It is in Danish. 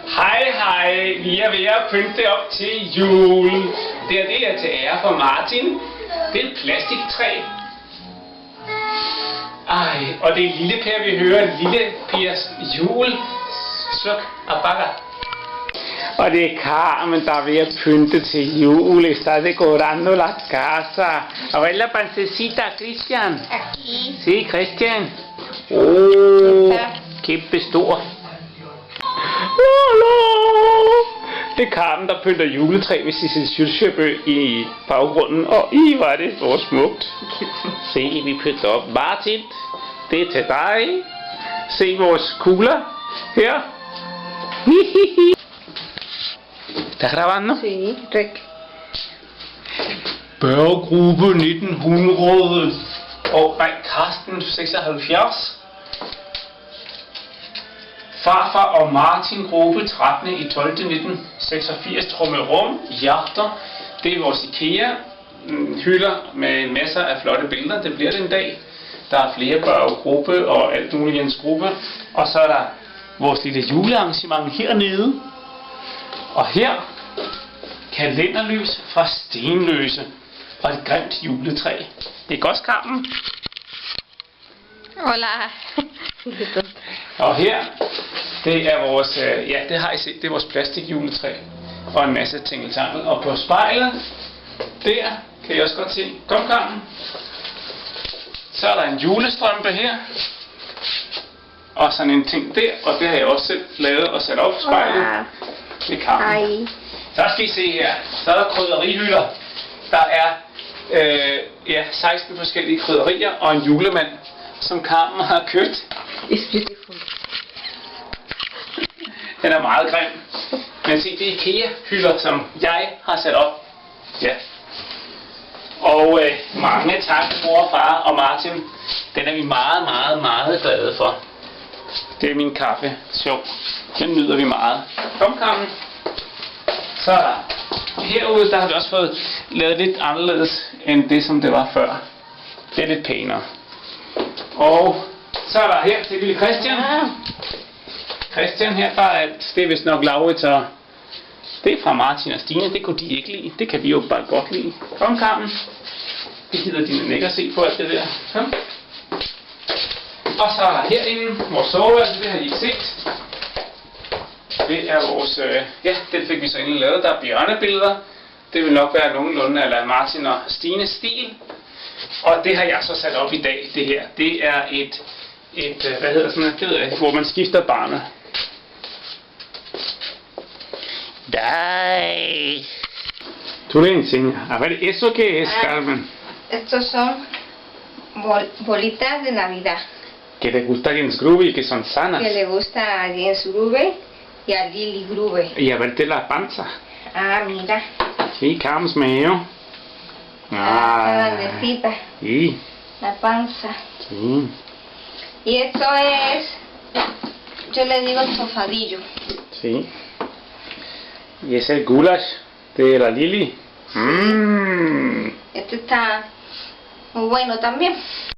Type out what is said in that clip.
Hej, vi er ved at pynte op til jul. Det er til ære for Martin. Det er et plastiktræ. Og det er Lille Per, vi hører Lille Pers jul. Sluk og bakker. Og det er Carmen, der er ved at pynte til jul. Está decorando la casa. A ver la pancecita, Christian. Aquí. Sí, Christian. Kæmpe stor. Det er Carmen, der pynter juletræ med Sissel Schulzebø i baggrunden. Og hvor er det så smukt. Se, vi pynter op. Martin, det er til dig. Se vores kugler. Her. Der er grabando. Sí, rec. Børgruppe 1900. Karsten 76. Farfar og Martin gruppe 13. i 12. 1986. Trummerum, hjerter. Det er vores IKEA hylder med masser af flotte billeder. Det bliver det en dag. Der er flere børgruppe og alt muligt Jens gruppe. Og så er der vores lille julearrangement hernede. Og her kalenderlys fra Stenløse. Og et grimt juletræ. Det er godt, Carmen. Hola. Og her, det er vores, det har I set, det er vores plastikjuletræ. Og en masse tingeltangel. Og på spejlet, der, kan I også godt se, kom Carmen. Så er der en julestrømpe her. Og sådan en ting der, og det har jeg også selv lavet og sat op spejlet. Det er Carmen. Så skal I se her, så er der krydderihylder. Der er 16 forskellige krydderier og en julemand, som Carmen har købt. It's beautiful. Den er meget grim. Men se, det er IKEA-hylder, som jeg har sat op. Ja. Og mange tak, mor, far og Martin. Den er vi meget, meget, meget glade for. Det er min kaffe. Sjov. Den nyder vi meget. Kom, Carmen. Så herude, der har vi også fået lavet lidt anderledes end det, som det var før. Det er lidt pænere. Og så er der her til lille Christian. Christian her, der er det er vist nok Laurits, og det er fra Martin og Stine. Det kunne de ikke lide. Det kan vi jo bare godt lide. Kom, Carmen. Det gider dine ikke at se på alt det der. Kom. Og så er der herinde vores soveværelse, det har I ikke set. Det er vores, det fik vi så endelig lavet. Der er bjørnebilleder. Det vil nok være nogenlunde eller Martin og Stines stil. Og det har jeg så sat op i dag, det her. Det er et hvad hedder sådan noget, hvor man skifter barnet. Nej. ¿Tú le enseñas? A ver, ¿eso qué es, Carmen? Estos son bolitas de Navidad. Que le gusta a Jens Grube y que son sanas. Que le gusta a Jens Grube y a Lili Grube. Y a verte la panza. Mira. Sí, Carmen's meo. La grandecita. Sí. La panza. Sí. Y esto es, yo le digo el tofadillo. Sí. Y es el goulash de la Lili. Este está muy bueno también.